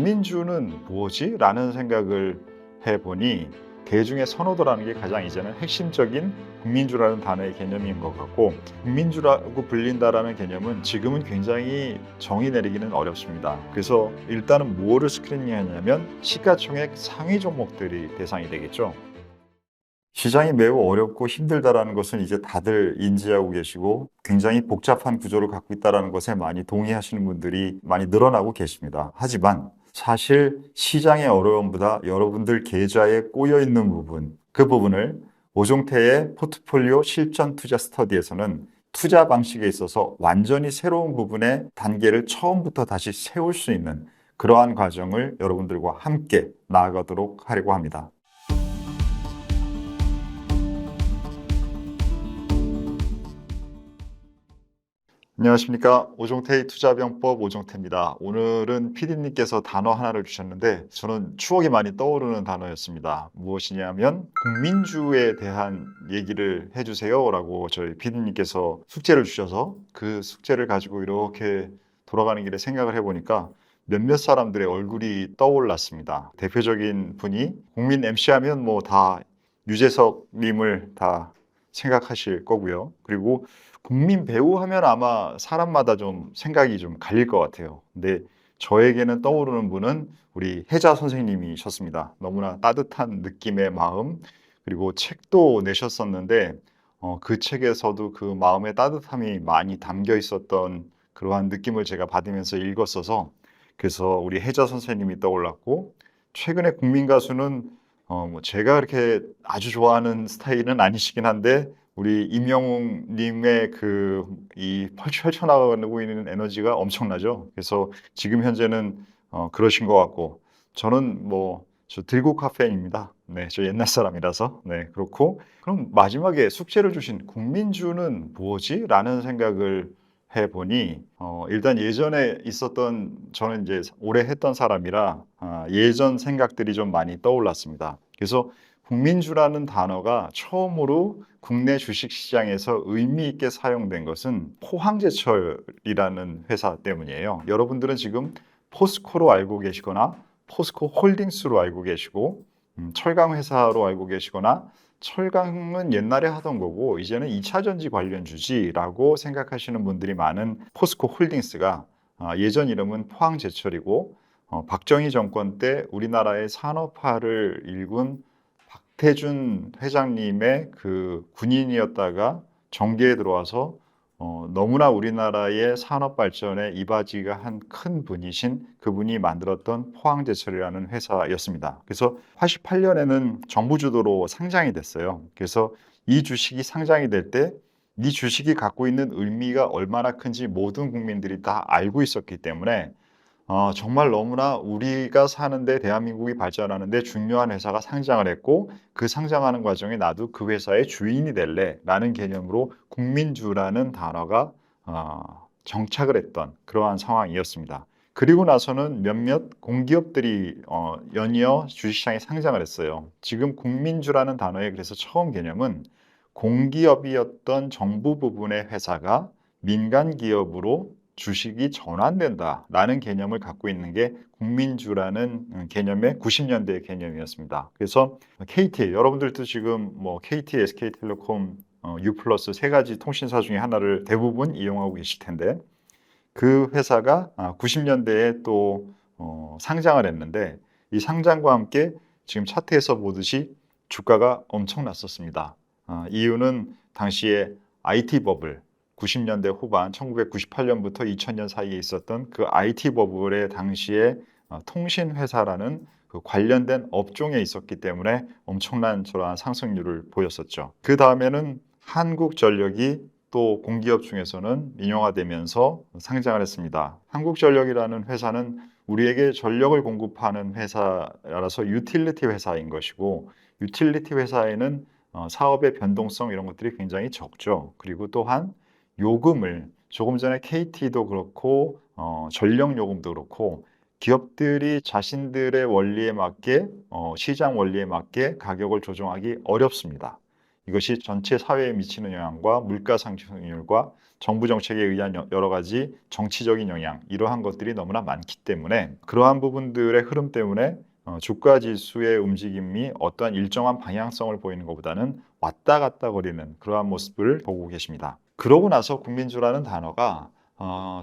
국민주는 뭐지? 라는 생각을 해보니 대중의 선호도라는 게 가장 이제는 핵심적인 국민주라는 단어의 개념인 것 같고, 국민주라고 불린다라는 개념은 지금은 굉장히 정의 내리기는 어렵습니다. 그래서 일단은 뭐를 스크리닝하냐면 시가총액 상위 종목들이 대상이 되겠죠. 시장이 매우 어렵고 힘들다라는 것은 이제 다들 인지하고 계시고 굉장히 복잡한 구조를 갖고 있다는 것에 많이 동의하시는 분들이 많이 늘어나고 계십니다. 하지만 사실 시장의 어려움보다 여러분들 계좌에 꼬여 있는 부분, 그 부분을 오종태의 포트폴리오 실전 투자 스터디에서는 투자 방식에 있어서 완전히 새로운 부분의 단계를 처음부터 다시 세울 수 있는 그러한 과정을 여러분들과 함께 나아가도록 하려고 합니다. 안녕하십니까. 오종태의 투자병법 오종태입니다. 오늘은 PD님께서 단어 하나를 주셨는데 저는 추억이 많이 떠오르는 단어였습니다. 무엇이냐면 국민주에 대한 얘기를 해주세요 라고 저희 PD님께서 숙제를 주셔서 그 숙제를 가지고 이렇게 돌아가는 길에 생각을 해보니까 몇몇 사람들의 얼굴이 떠올랐습니다. 대표적인 분이 국민 MC 하면 뭐 다 유재석님을 다 생각하실 거고요. 그리고 국민 배우 하면 아마 사람마다 좀 생각이 좀 갈릴 것 같아요. 근데 저에게는 떠오르는 분은 우리 혜자 선생님이셨습니다. 너무나 따뜻한 느낌의 마음, 그리고 책도 내셨었는데 그 책에서도 그 마음의 따뜻함이 많이 담겨 있었던 그러한 느낌을 제가 받으면서 읽었어서 그래서 우리 혜자 선생님이 떠올랐고, 최근에 국민 가수는 뭐 제가 그렇게 아주 좋아하는 스타일은 아니시긴 한데 우리 임영웅 님의 이 펼쳐나가고 있는 에너지가 엄청나죠. 그래서 지금 현재는 그러신 것 같고, 저는 저 들국 카페인입니다. 네, 저 옛날 사람이라서. 네, 그렇고 그럼 마지막에 숙제를 주신 국민주는 뭐지? 라는 생각을 해보니 일단 예전에 있었던, 저는 이제 오래 했던 사람이라 예전 생각들이 좀 많이 떠올랐습니다. 그래서 국민주라는 단어가 처음으로 국내 주식시장에서 의미 있게 사용된 것은 포항제철이라는 회사 때문이에요. 여러분들은 지금 포스코로 알고 계시거나 포스코 홀딩스로 알고 계시고 철강 회사로 알고 계시거나, 철강은 옛날에 하던 거고 이제는 2차 전지 관련주지라고 생각하시는 분들이 많은 포스코 홀딩스가 예전 이름은 포항제철이고, 박정희 정권 때 우리나라의 산업화를 일군 박태준 회장님의 그 군인이었다가 정계에 들어와서 너무나 우리나라의 산업 발전에 이바지가 한 큰 분이신 그분이 만들었던 포항제철이라는 회사였습니다. 그래서 88년에는 정부 주도로 상장이 됐어요. 그래서 이 주식이 상장이 될 때 이 주식이 갖고 있는 의미가 얼마나 큰지 모든 국민들이 다 알고 있었기 때문에 정말 너무나 우리가 사는데, 대한민국이 발전하는데 중요한 회사가 상장을 했고 그 상장하는 과정에 나도 그 회사의 주인이 될래 라는 개념으로 국민주라는 단어가 정착을 했던 그러한 상황이었습니다. 그리고 나서는 몇몇 공기업들이 연이어 주식시장에 상장을 했어요. 지금 국민주라는 단어의 그래서 처음 개념은 공기업이었던 정부 부분의 회사가 민간 기업으로 주식이 전환된다라는 개념을 갖고 있는 게 국민주라는 개념의 90년대의 개념이었습니다. 그래서 KT, 여러분들도 지금 KT, SK텔레콤, U+ 세 가지 통신사 중에 하나를 대부분 이용하고 계실 텐데, 그 회사가 90년대에 또 상장을 했는데 이 상장과 함께 지금 차트에서 보듯이 주가가 엄청났었습니다. 이유는 당시에 IT 버블, 90년대 후반 1998년부터 2000년 사이에 있었던 그 IT 버블의 당시에 통신 회사라는 그 관련된 업종에 있었기 때문에 엄청난 저러한 상승률을 보였었죠. 그 다음에는 한국전력이 또 공기업 중에서는 민영화되면서 상장을 했습니다. 한국전력이라는 회사는 우리에게 전력을 공급하는 회사라서 유틸리티 회사인 것이고, 유틸리티 회사에는 사업의 변동성 이런 것들이 굉장히 적죠. 그리고 또한 요금을, 조금 전에 KT도 그렇고 전력 요금도 그렇고 기업들이 자신들의 원리에 맞게 시장 원리에 맞게 가격을 조정하기 어렵습니다. 이것이 전체 사회에 미치는 영향과 물가 상승률과 정부 정책에 의한 여러 가지 정치적인 영향, 이러한 것들이 너무나 많기 때문에 그러한 부분들의 흐름 때문에 주가 지수의 움직임이 어떠한 일정한 방향성을 보이는 것보다는 왔다 갔다 거리는 그러한 모습을 보고 계십니다. 그러고 나서 국민주라는 단어가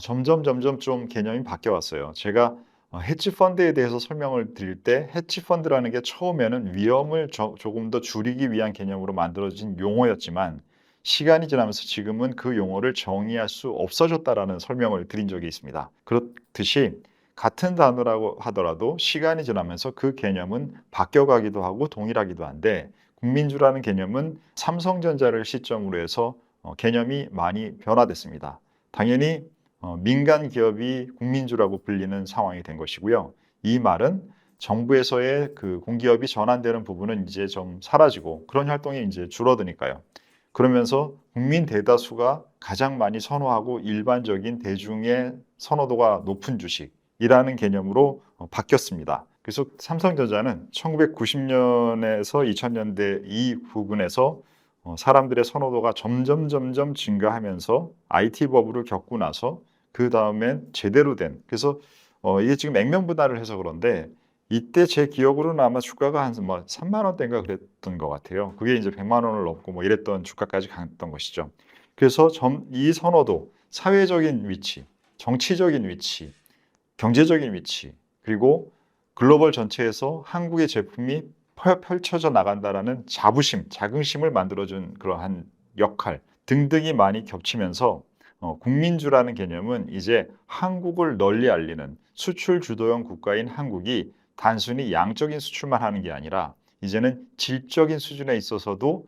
점점 좀 개념이 바뀌어 왔어요. 제가 헤지 펀드에 대해서 설명을 드릴 때 헤지 펀드라는 게 처음에는 위험을 조금 더 줄이기 위한 개념으로 만들어진 용어였지만 시간이 지나면서 지금은 그 용어를 정의할 수 없어졌다라는 설명을 드린 적이 있습니다. 그렇듯이 같은 단어라고 하더라도 시간이 지나면서 그 개념은 바뀌어가기도 하고 동일하기도 한데 국민주라는 개념은 삼성전자를 시점으로 해서 개념이 많이 변화됐습니다. 당연히 민간 기업이 국민주라고 불리는 상황이 된 것이고요. 이 말은 정부에서의 그 공기업이 전환되는 부분은 이제 좀 사라지고 그런 활동이 이제 줄어드니까요. 그러면서 국민 대다수가 가장 많이 선호하고 일반적인 대중의 선호도가 높은 주식이라는 개념으로 바뀌었습니다. 그래서 삼성전자는 1990년에서 2000년대 이 부분에서 사람들의 선호도가 점점 증가하면서 IT 버블을 겪고 나서 그 다음엔 제대로 된, 그래서 이게 지금 액면분할을 해서 그런데 이때 제 기억으로는 아마 주가가 한 3만 원대인가 그랬던 것 같아요. 그게 이제 100만 원을 넘고 뭐 이랬던 주가까지 갔던 것이죠. 그래서 이 선호도, 사회적인 위치, 정치적인 위치, 경제적인 위치, 그리고 글로벌 전체에서 한국의 제품이 펼쳐져 나간다라는 자부심, 자긍심을 만들어준 그러한 역할 등등이 많이 겹치면서 국민주라는 개념은 이제 한국을 널리 알리는 수출 주도형 국가인 한국이 단순히 양적인 수출만 하는 게 아니라 이제는 질적인 수준에 있어서도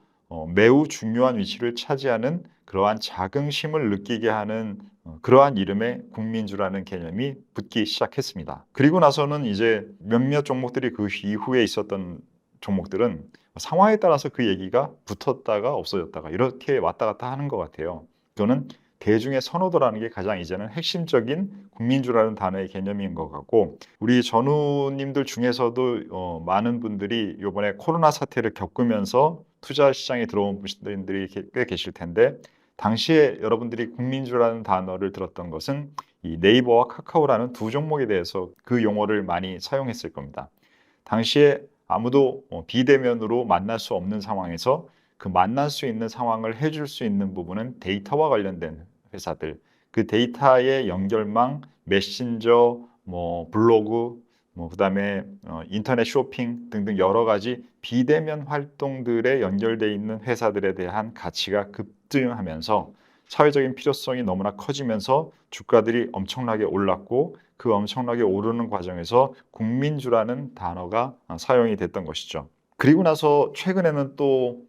매우 중요한 위치를 차지하는 그러한 자긍심을 느끼게 하는 그러한 이름의 국민주라는 개념이 붙기 시작했습니다. 그리고 나서는 이제 몇몇 종목들이 그 이후에 있었던 종목들은 상황에 따라서 그 얘기가 붙었다가 없어졌다가 이렇게 왔다 갔다 하는 것 같아요. 그거는 대중의 선호도라는 게 가장 이제는 핵심적인 국민주라는 단어의 개념인 것 같고, 우리 전우님들 중에서도 많은 분들이 이번에 코로나 사태를 겪으면서 투자 시장에 들어온 분들이 꽤 계실 텐데, 당시에 여러분들이 국민주라는 단어를 들었던 것은 이 네이버와 카카오라는 두 종목에 대해서 그 용어를 많이 사용했을 겁니다. 당시에 아무도 비대면으로 만날 수 없는 상황에서 그 만날 수 있는 상황을 해줄 수 있는 부분은 데이터와 관련된 회사들, 그 데이터의 연결망, 메신저, 블로그, 그다음에 인터넷 쇼핑 등등 여러 가지 비대면 활동들에 연결돼 있는 회사들에 대한 가치가 급등하면서 사회적인 필요성이 너무나 커지면서 주가들이 엄청나게 올랐고, 그 엄청나게 오르는 과정에서 국민주라는 단어가 사용이 됐던 것이죠. 그리고 나서 최근에는 또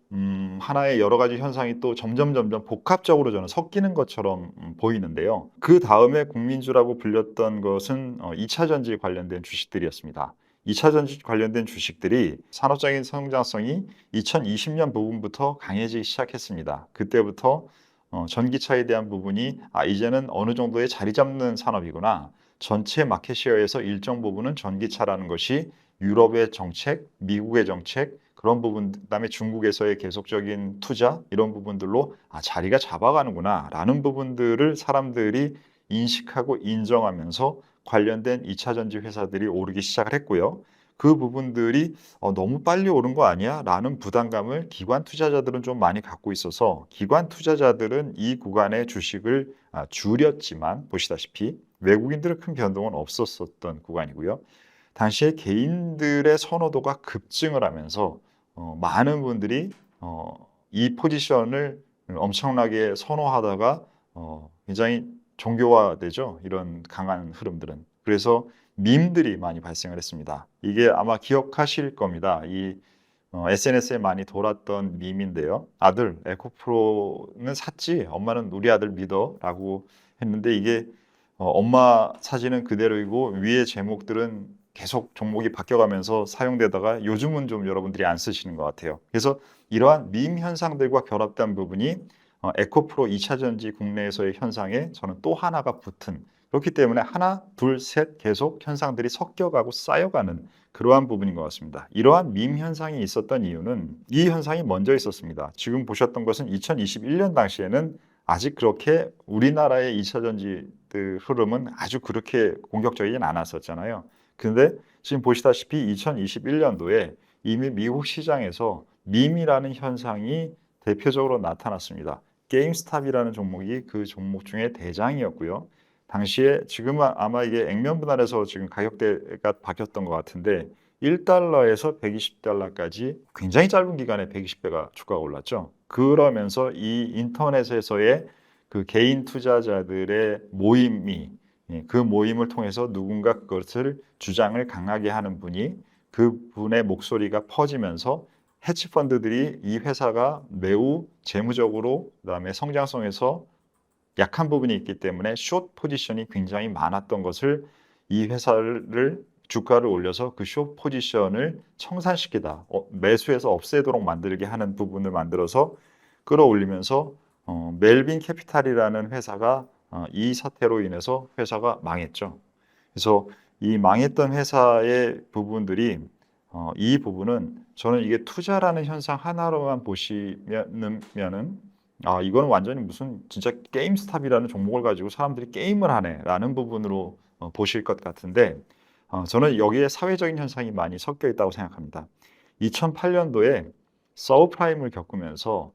하나의 여러 가지 현상이 또 점점 복합적으로 저는 섞이는 것처럼 보이는데요. 그 다음에 국민주라고 불렸던 것은 2차 전지 관련된 주식들이었습니다. 2차 전지 관련된 주식들이 산업적인 성장성이 2020년 부분부터 강해지기 시작했습니다. 그때부터 전기차에 대한 부분이 이제는 어느 정도의 자리 잡는 산업이구나. 전체 마켓시어에서 일정 부분은 전기차라는 것이 유럽의 정책, 미국의 정책, 그런 부분, 그다음에 중국에서의 계속적인 투자, 이런 부분들로 자리가 잡아가는구나 라는 부분들을 사람들이 인식하고 인정하면서 관련된 2차 전지 회사들이 오르기 시작을 했고요. 그 부분들이 너무 빨리 오른 거 아니야? 라는 부담감을 기관 투자자들은 좀 많이 갖고 있어서 기관 투자자들은 이 구간의 주식을 줄였지만, 보시다시피 외국인들은 큰 변동은 없었던 구간이고요. 당시에 개인들의 선호도가 급증을 하면서 많은 분들이 이 포지션을 엄청나게 선호하다가 굉장히 정교화되죠. 이런 강한 흐름들은. 그래서 밈들이 많이 발생을 했습니다. 이게 아마 기억하실 겁니다. 이 SNS에 많이 돌았던 밈인데요. 아들, 에코프로는 샀지? 엄마는 우리 아들 믿어? 라고 했는데, 이게 엄마 사진은 그대로이고 위에 제목들은 계속 종목이 바뀌어가면서 사용되다가 요즘은 좀 여러분들이 안 쓰시는 것 같아요. 그래서 이러한 밈 현상들과 결합된 부분이 에코프로 2차 전지 국내에서의 현상에 저는 또 하나가 붙은 그렇기 때문에 하나, 둘, 셋 계속 현상들이 섞여가고 쌓여가는 그러한 부분인 것 같습니다. 이러한 밈 현상이 있었던 이유는 이 현상이 먼저 있었습니다. 지금 보셨던 것은 2021년 당시에는 아직 그렇게 우리나라의 2차 전지 흐름은 아주 그렇게 공격적이진 않았었잖아요. 근데 지금 보시다시피 2021년도에 이미 미국 시장에서 밈이라는 현상이 대표적으로 나타났습니다. 게임스탑이라는 종목이 그 종목 중에 대장이었고요. 당시에 지금은 아마 이게 액면 분할해서 지금 가격대가 바뀌었던 것 같은데 1달러에서 120달러까지 굉장히 짧은 기간에 120배가 주가가 올랐죠. 그러면서 이 인터넷에서의 그 개인 투자자들의 모임이 그 모임을 통해서 누군가 그것을 주장을 강하게 하는 분이 그분의 목소리가 퍼지면서 헤지펀드들이 이 회사가 매우 재무적으로 그다음에 성장성에서 약한 부분이 있기 때문에 숏 포지션이 굉장히 많았던 것을 이 회사를 주가를 올려서 그 숏 포지션을 청산시키다 매수해서 없애도록 만들게 하는 부분을 만들어서 끌어올리면서 멜빈 캐피탈이라는 회사가 이 사태로 인해서 회사가 망했죠. 그래서 이 망했던 회사의 부분들이 이 부분은 저는 이게 투자라는 현상 하나로만 보시면은 이거는 완전히 무슨 진짜 게임스탑이라는 종목을 가지고 사람들이 게임을 하네라는 부분으로 보실 것 같은데 저는 여기에 사회적인 현상이 많이 섞여 있다고 생각합니다. 2008년도에 서브프라임을 겪으면서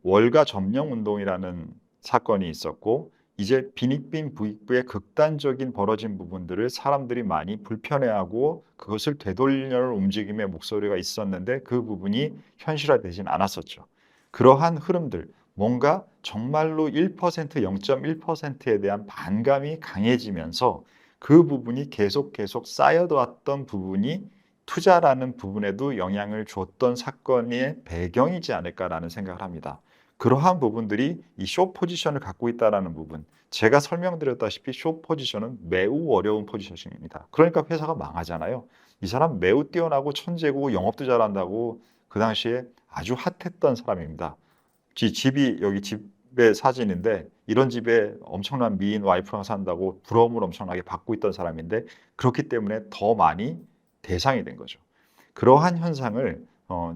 월가 점령 운동이라는 사건이 있었고 이제 빈익빈 부익부의 극단적인 벌어진 부분들을 사람들이 많이 불편해하고 그것을 되돌리려는 움직임의 목소리가 있었는데 그 부분이 현실화되진 않았었죠. 그러한 흐름들, 뭔가 정말로 1%, 0.1%에 대한 반감이 강해지면서 그 부분이 계속 쌓여왔던 부분이 투자라는 부분에도 영향을 줬던 사건의 배경이지 않을까라는 생각을 합니다. 그러한 부분들이 이 숏 포지션을 갖고 있다는 부분, 제가 설명드렸다시피 숏 포지션은 매우 어려운 포지션입니다. 그러니까 회사가 망하잖아요. 이 사람 매우 뛰어나고 천재고 영업도 잘한다고 그 당시에 아주 핫했던 사람입니다. 집이 여기 집의 사진인데 이런 집에 엄청난 미인 와이프랑 산다고 부러움을 엄청나게 받고 있던 사람인데 그렇기 때문에 더 많이 대상이 된 거죠. 그러한 현상을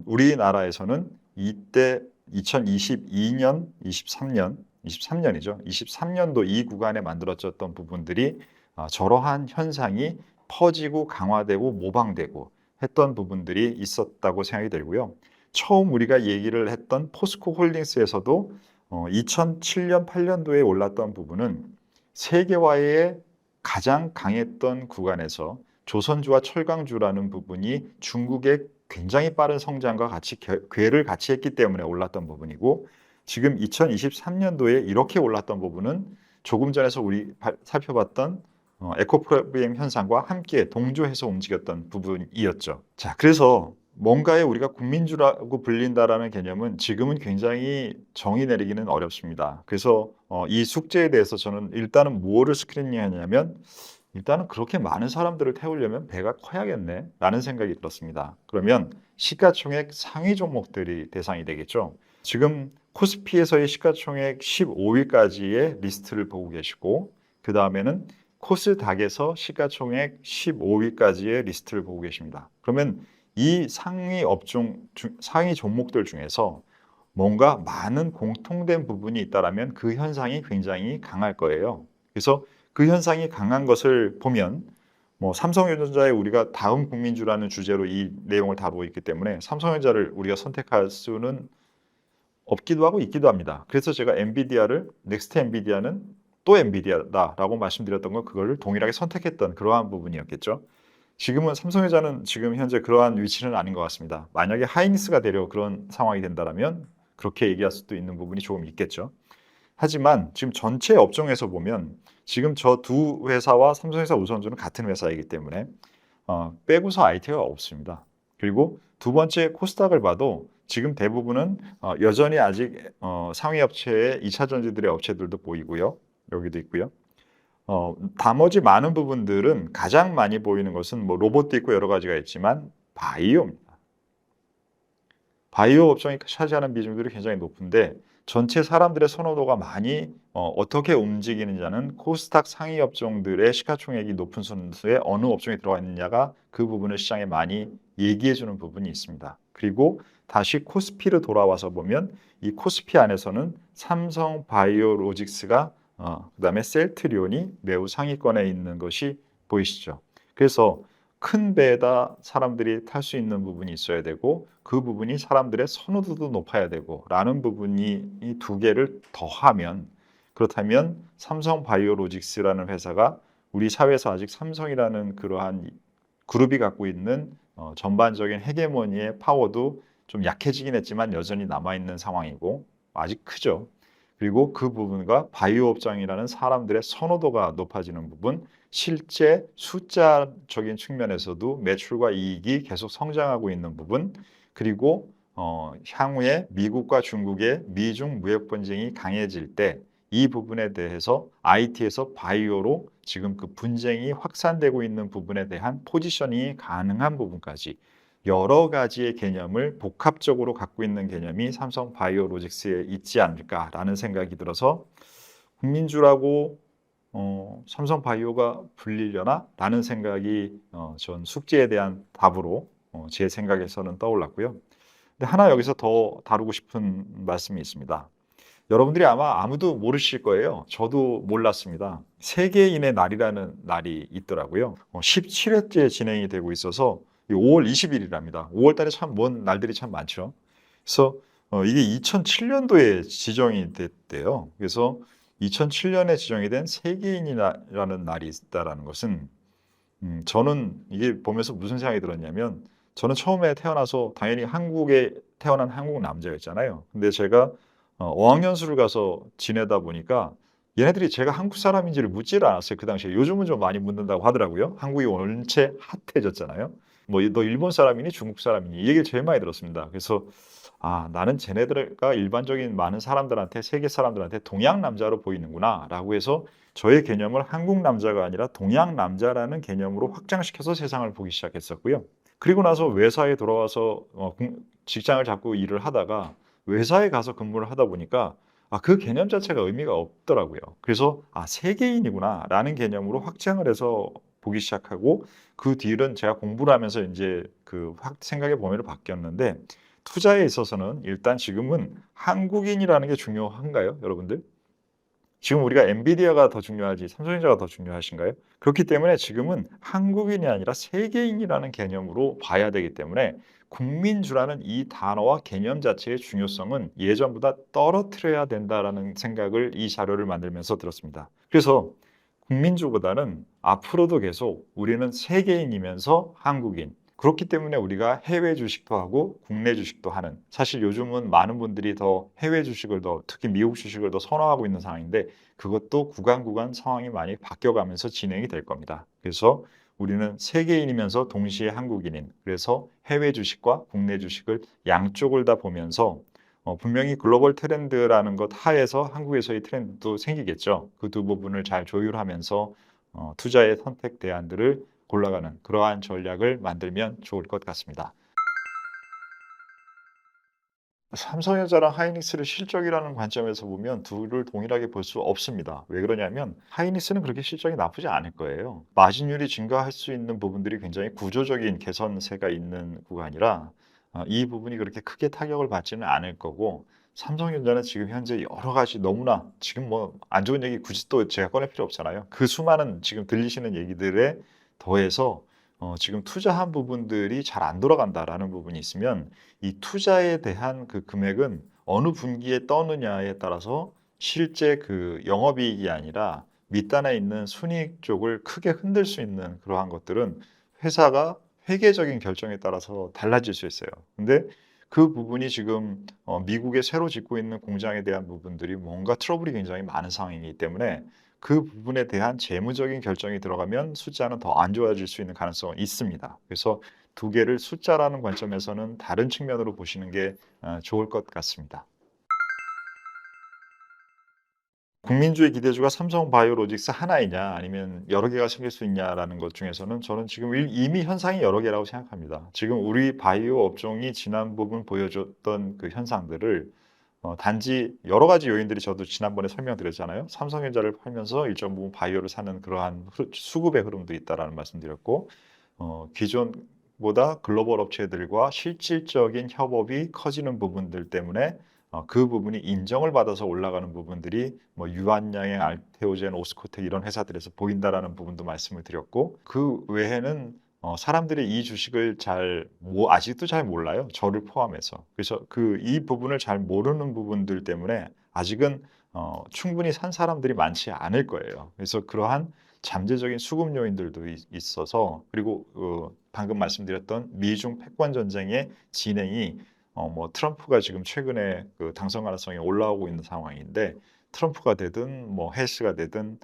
우리나라에서는 이때 2022년, 23년이죠. 23년도 이 구간에 만들어졌던 부분들이 저러한 현상이 퍼지고 강화되고 모방되고 했던 부분들이 있었다고 생각이 들고요. 처음 우리가 얘기를 했던 포스코 홀딩스에서도 2007년, 8년도에 올랐던 부분은 세계화의 가장 강했던 구간에서 조선주와 철강주라는 부분이 중국의 굉장히 빠른 성장과 같이 궤를 같이 했기 때문에 올랐던 부분이고 지금 2023년도에 이렇게 올랐던 부분은 조금 전에서 우리 살펴봤던 에코프로비엠 현상과 함께 동조해서 움직였던 부분이었죠. 자, 그래서 뭔가에 우리가 국민주라고 불린다라는 개념은 지금은 굉장히 정의 내리기는 어렵습니다. 그래서 이 숙제에 대해서 저는 일단은 무엇을 스크리닝하냐면 일단은 그렇게 많은 사람들을 태우려면 배가 커야겠네 라는 생각이 들었습니다. 그러면 시가총액 상위 종목들이 대상이 되겠죠. 지금 코스피에서의 시가총액 15위까지의 리스트를 보고 계시고 그 다음에는 코스닥에서 시가총액 15위까지의 리스트를 보고 계십니다. 그러면 이 상위 종목들 중에서 뭔가 많은 공통된 부분이 있다면 그 현상이 굉장히 강할 거예요. 그래서 그 현상이 강한 것을 보면 삼성전자에 우리가 다음 국민주라는 주제로 이 내용을 다루고 있기 때문에 삼성전자를 우리가 선택할 수는 없기도 하고 있기도 합니다. 그래서 제가 엔비디아를 넥스트 엔비디아는 또 엔비디아다라고 말씀드렸던 건 그걸 동일하게 선택했던 그러한 부분이었겠죠. 지금은 삼성전자는 지금 현재 그러한 위치는 아닌 것 같습니다. 만약에 하이닉스가 되려 그런 상황이 된다면 그렇게 얘기할 수도 있는 부분이 조금 있겠죠. 하지만 지금 전체 업종에서 보면 지금 저 두 회사와 삼성전자 우선주는 같은 회사이기 때문에 빼고서 IT가 없습니다. 그리고 두 번째 코스닥을 봐도 지금 대부분은 여전히 아직 상위 업체의 2차 전지들의 업체들도 보이고요. 여기도 있고요. 나머지 많은 부분들은 가장 많이 보이는 것은 로봇도 있고 여러 가지가 있지만 바이오입니다. 바이오 업종이 차지하는 비중들이 굉장히 높은데 전체 사람들의 선호도가 많이 어떻게 움직이느냐는 코스닥 상위 업종들의 시가총액이 높은 순서에 어느 업종에 들어가 있느냐가 그 부분을 시장에 많이 얘기해 주는 부분이 있습니다. 그리고 다시 코스피로 돌아와서 보면 이 코스피 안에서는 삼성 바이오로직스가 그다음에 셀트리온이 매우 상위권에 있는 것이 보이시죠. 그래서 큰 배에다 사람들이 탈 수 있는 부분이 있어야 되고 그 부분이 사람들의 선호도도 높아야 되고 라는 부분이 이 두 개를 더하면 그렇다면 삼성 바이오로직스라는 회사가 우리 사회에서 아직 삼성이라는 그러한 그룹이 갖고 있는 전반적인 헤게모니의 파워도 좀 약해지긴 했지만 여전히 남아있는 상황이고 아직 크죠. 그리고 그 부분과 바이오 업장이라는 사람들의 선호도가 높아지는 부분, 실제 숫자적인 측면에서도 매출과 이익이 계속 성장하고 있는 부분, 그리고 향후에 미국과 중국의 미중 무역 분쟁이 강해질 때 이 부분에 대해서 IT에서 바이오로 지금 그 분쟁이 확산되고 있는 부분에 대한 포지셔닝이 가능한 부분까지 여러 가지의 개념을 복합적으로 갖고 있는 개념이 삼성 바이오로직스에 있지 않을까라는 생각이 들어서 국민주라고 삼성 바이오가 불리려나? 라는 생각이 전 숙제에 대한 답으로 제 생각에서는 떠올랐고요. 근데 하나 여기서 더 다루고 싶은 말씀이 있습니다. 여러분들이 아마 아무도 모르실 거예요. 저도 몰랐습니다. 세계인의 날이라는 날이 있더라고요. 17회째 진행이 되고 있어서 5월 20일이랍니다. 5월 달에 참 먼 날들이 참 많죠. 그래서 이게 2007년도에 지정이 됐대요. 그래서 2007년에 지정이 된 세계인이라는 날이 있다라는 것은 저는 이게 보면서 무슨 생각이 들었냐면 저는 처음에 태어나서 당연히 한국에 태어난 한국 남자였잖아요. 근데 제가 어학연수를 가서 지내다 보니까 얘네들이 제가 한국 사람인지를 묻지를 않았어요. 그 당시에. 요즘은 좀 많이 묻는다고 하더라고요. 한국이 원체 핫해졌잖아요. 뭐 너 일본 사람이니 중국 사람이니 이 얘기를 제일 많이 들었습니다. 그래서 나는 쟤네들과 일반적인 많은 사람들한테 세계 사람들한테 동양 남자로 보이는구나라고 해서 저의 개념을 한국 남자가 아니라 동양 남자라는 개념으로 확장시켜서 세상을 보기 시작했었고요. 그리고 나서 회사에 돌아와서 직장을 잡고 일을 하다가 회사에 가서 근무를 하다 보니까 그 개념 자체가 의미가 없더라고요. 그래서 세계인이구나라는 개념으로 확장을 해서 보기 시작하고 그 뒤는 제가 공부를 하면서 이제 그 생각의 범위를 바뀌었는데 투자에 있어서는 일단 지금은 한국인이라는 게 중요한가요, 여러분들? 지금 우리가 엔비디아가 더 중요하지 삼성전자가 더 중요하신가요? 그렇기 때문에 지금은 한국인이 아니라 세계인이라는 개념으로 봐야 되기 때문에 국민주라는 이 단어와 개념 자체의 중요성은 예전보다 떨어뜨려야 된다라는 생각을 이 자료를 만들면서 들었습니다. 그래서 국민주보다는 앞으로도 계속 우리는 세계인이면서 한국인, 그렇기 때문에 우리가 해외 주식도 하고 국내 주식도 하는, 사실 요즘은 많은 분들이 더 해외 주식을 더 특히 미국 주식을 더 선호하고 있는 상황인데 그것도 구간 상황이 많이 바뀌어가면서 진행이 될 겁니다. 그래서 우리는 세계인이면서 동시에 한국인인, 그래서 해외 주식과 국내 주식을 양쪽을 다 보면서 분명히 글로벌 트렌드라는 것 하에서 한국에서의 트렌드도 생기겠죠. 그 두 부분을 잘 조율하면서 투자의 선택 대안들을 골라가는 그러한 전략을 만들면 좋을 것 같습니다. 삼성전자랑 하이닉스를 실적이라는 관점에서 보면 둘을 동일하게 볼 수 없습니다. 왜 그러냐면 하이닉스는 그렇게 실적이 나쁘지 않을 거예요. 마진율이 증가할 수 있는 부분들이 굉장히 구조적인 개선세가 있는 구간이라 이 부분이 그렇게 크게 타격을 받지는 않을 거고 삼성전자는 지금 현재 여러 가지 너무나 지금 뭐 안 좋은 얘기 굳이 또 제가 꺼낼 필요 없잖아요. 그 수많은 지금 들리시는 얘기들에 더해서 지금 투자한 부분들이 잘 안 돌아간다라는 부분이 있으면 이 투자에 대한 그 금액은 어느 분기에 떠느냐에 따라서 실제 그 영업이익이 아니라 밑단에 있는 순이익 쪽을 크게 흔들 수 있는 그러한 것들은 회사가 회계적인 결정에 따라서 달라질 수 있어요. 근데 그 부분이 지금 미국에 새로 짓고 있는 공장에 대한 부분들이 뭔가 트러블이 굉장히 많은 상황이기 때문에 그 부분에 대한 재무적인 결정이 들어가면 숫자는 더 안 좋아질 수 있는 가능성은 있습니다. 그래서 두 개를 숫자라는 관점에서는 다른 측면으로 보시는 게 좋을 것 같습니다. 국민주의 기대주가 삼성 바이오로직스 하나이냐 아니면 여러 개가 생길 수 있냐라는 것 중에서는 저는 지금 이미 현상이 여러 개라고 생각합니다. 지금 우리 바이오 업종이 지난 부분 보여줬던 그 현상들을 단지 여러 가지 요인들이 저도 지난번에 설명드렸잖아요. 삼성전자를 팔면서 일정 부분 바이오를 사는 그러한 수급의 흐름도 있다라는 말씀드렸고, 기존보다 글로벌 업체들과 실질적인 협업이 커지는 부분들 때문에 그 부분이 인정을 받아서 올라가는 부분들이 뭐 유한양행, 알테오젠, 오스코텍 이런 회사들에서 보인다라는 부분도 말씀을 드렸고, 그 외에는 사람들이 이 주식을 아직도 잘 몰라요. 저를 포함해서. 그래서 이 부분을 잘 모르는 부분들 때문에 아직은 충분히 산 사람들이 많지 않을 거예요. 그래서 그러한 잠재적인 수급 요인들도 있어서, 그리고 방금 말씀드렸던 미중 패권 전쟁의 진행이 뭐 트럼프가 지금 최근에 그 당선 가능성이 올라오고 있는 상황인데, 트럼프가 되든 뭐 해리스가 되든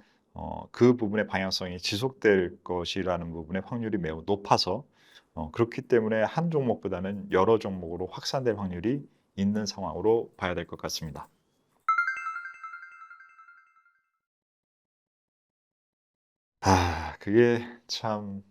그 부분의 방향성이 지속될 것이라는 부분의 확률이 매우 높아서, 그렇기 때문에 한 종목보다는 여러 종목으로 확산될 확률이 있는 상황으로 봐야 될 것 같습니다. 그게 참,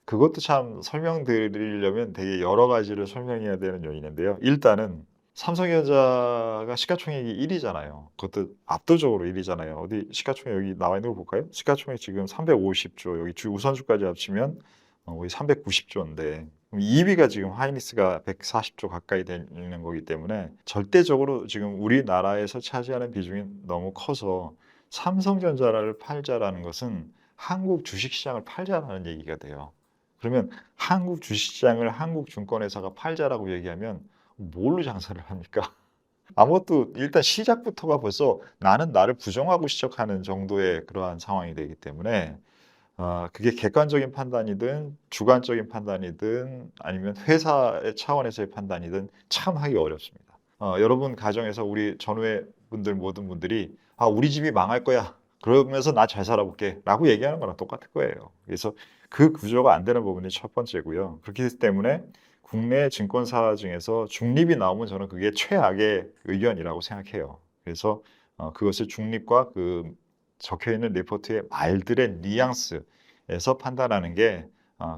그것도 참 설명드리려면 되게 여러 가지를 설명해야 되는 요인인데요. 일단은 삼성전자가 시가총액이 1위잖아요. 그것도 압도적으로 1위잖아요. 어디 시가총액 여기 나와 있는 거 볼까요? 시가총액 지금 350조, 여기 우선주까지 합치면 거의 390조인데 2위가 지금 하이닉스가 140조 가까이 되는 거기 때문에 절대적으로 지금 우리나라에서 차지하는 비중이 너무 커서 삼성전자를 팔자라는 것은 한국 주식시장을 팔자라는 얘기가 돼요. 그러면 한국 주식시장을 한국 증권회사가 팔자라고 얘기하면 뭘로 장사를 합니까? 아무것도 일단 시작부터가 벌써 나는 나를 부정하고 시작하는 정도의 그러한 상황이 되기 때문에 그게 객관적인 판단이든 주관적인 판단이든 아니면 회사의 차원에서의 판단이든 참 하기 어렵습니다. 여러분 가정에서 우리 전후의 분들 모든 분들이 우리 집이 망할 거야. 그러면서 나 잘 살아볼게 라고 얘기하는 거랑 똑같을 거예요. 그래서 그 구조가 안 되는 부분이 첫 번째고요. 그렇기 때문에 국내 증권사 중에서 중립이 나오면 저는 그게 최악의 의견이라고 생각해요. 그래서 그것을 중립과 그 적혀있는 리포트의 말들의 뉘앙스에서 판단하는 게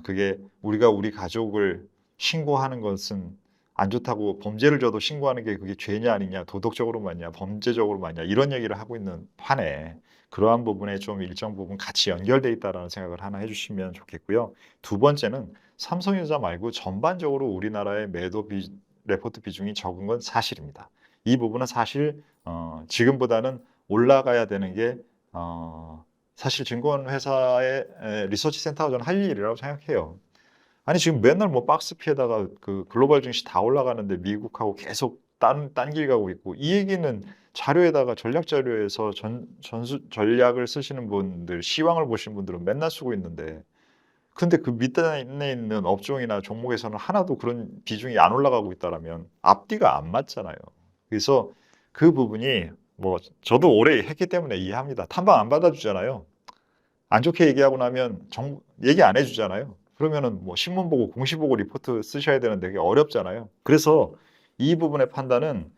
그게 우리가 우리 가족을 신고하는 것은 안 좋다고 범죄를 저도 신고하는 게 그게 죄냐 아니냐, 도덕적으로 맞냐, 범죄적으로 맞냐 이런 얘기를 하고 있는 판에 그러한 부분에 좀 일정 부분 같이 연결돼 있다라는 생각을 하나 해주시면 좋겠고요. 두 번째는 삼성전자 말고 전반적으로 우리나라의 레포트 비중이 적은 건 사실입니다. 이 부분은 사실 지금보다는 올라가야 되는 게 사실 증권회사의 리서치 센터가 저는 할 일이라고 생각해요. 아니 지금 맨날 뭐 박스피에다가 그 글로벌 증시 다 올라가는데 미국하고 계속 딴 길 가고 있고, 이 얘기는 자료에다가 전략 자료에서 전수 전략을 쓰시는 분들, 시황을 보신 분들은 맨날 쓰고 있는데, 근데 그 밑단에 있는 업종이나 종목에서는 하나도 그런 비중이 안 올라가고 있다라면 앞뒤가 안 맞잖아요. 그래서 그 부분이 뭐 저도 오래 했기 때문에 이해합니다. 탐방 안 받아주잖아요. 안 좋게 얘기하고 나면 얘기 안 해주잖아요. 그러면은 뭐 신문 보고 공시 보고 리포트 쓰셔야 되는데 그게 어렵잖아요. 그래서 이 부분의 판단은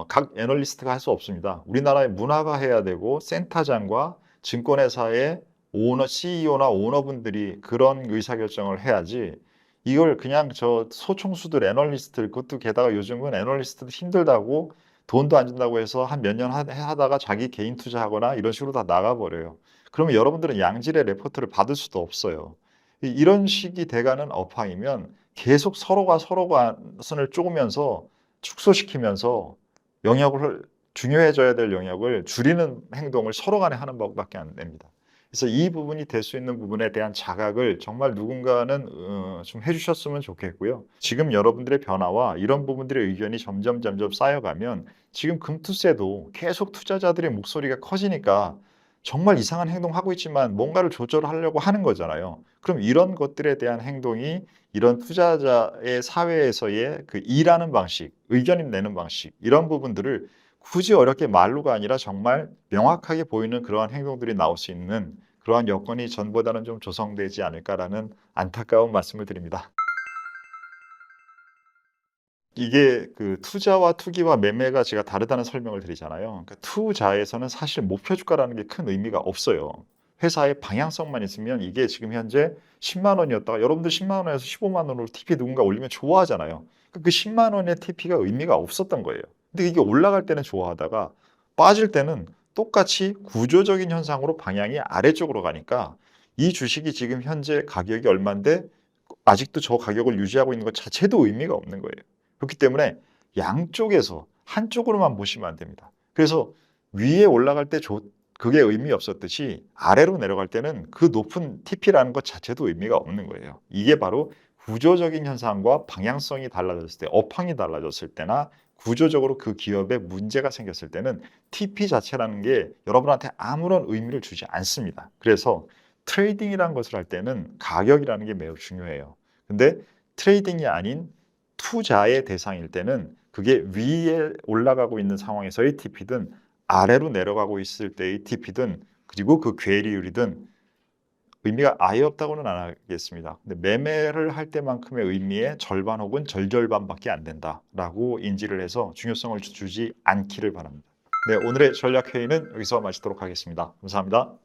각 애널리스트가 할 수 없습니다. 우리나라의 문화가 해야 되고 센터장과 증권회사의 CEO나 오너분들이 그런 의사결정을 해야지, 이걸 그냥 저 소총수들 애널리스트들, 그것도 게다가 요즘은 애널리스트도 힘들다고 돈도 안 준다고 해서 한 몇 년 하다가 자기 개인 투자하거나 이런 식으로 다 나가버려요. 그러면 여러분들은 양질의 레포트를 받을 수도 없어요. 이런 식이 돼가는 업황이면 계속 서로가 선을 쪼으면서 축소시키면서 영역을 중요해져야 될 영역을 줄이는 행동을 서로 간에 하는 법밖에 안 됩니다. 그래서 이 부분이 될 수 있는 부분에 대한 자각을 정말 누군가는 좀 해주셨으면 좋겠고요. 지금 여러분들의 변화와 이런 부분들의 의견이 점점 쌓여가면 지금 금투세도 계속 투자자들의 목소리가 커지니까 정말 이상한 행동하고 있지만 뭔가를 조절하려고 하는 거잖아요. 그럼 이런 것들에 대한 행동이 이런 투자자의 사회에서의 그 일하는 방식, 의견 내는 방식, 이런 부분들을 굳이 어렵게 말로가 아니라 정말 명확하게 보이는 그러한 행동들이 나올 수 있는 그러한 여건이 전보다는 좀 조성되지 않을까라는 안타까운 말씀을 드립니다. 이게 그 투자와 투기와 매매가 제가 다르다는 설명을 드리잖아요. 그러니까 투자에서는 사실 목표 주가라는 게 큰 의미가 없어요. 회사의 방향성만 있으면, 이게 지금 현재 10만 원이었다가 여러분들 10만 원에서 15만 원으로 TP 누군가 올리면 좋아하잖아요. 그 10만 원의 TP가 의미가 없었던 거예요. 근데 이게 올라갈 때는 좋아하다가 빠질 때는 똑같이 구조적인 현상으로 방향이 아래쪽으로 가니까 이 주식이 지금 현재 가격이 얼만데 아직도 저 가격을 유지하고 있는 것 자체도 의미가 없는 거예요. 그렇기 때문에 양쪽에서 한쪽으로만 보시면 안 됩니다. 그래서 위에 올라갈 때 그게 의미 없었듯이 아래로 내려갈 때는 그 높은 TP라는 것 자체도 의미가 없는 거예요. 이게 바로 구조적인 현상과 방향성이 달라졌을 때, 업황이 달라졌을 때나 구조적으로 그 기업에 문제가 생겼을 때는 TP 자체라는 게 여러분한테 아무런 의미를 주지 않습니다. 그래서 트레이딩이라는 것을 할 때는 가격이라는 게 매우 중요해요. 근데 트레이딩이 아닌 투자의 대상일 때는 그게 위에 올라가고 있는 상황에서의 TP든 아래로 내려가고 있을 때의 TP든 그리고 그 괴리율이든 의미가 아예 없다고는 안 하겠습니다. 근데 매매를 할 때만큼의 의미의 절반 혹은 절절반밖에 안 된다라고 인지를 해서 중요성을 주지 않기를 바랍니다. 네, 오늘의 전략회의는 여기서 마치도록 하겠습니다. 감사합니다.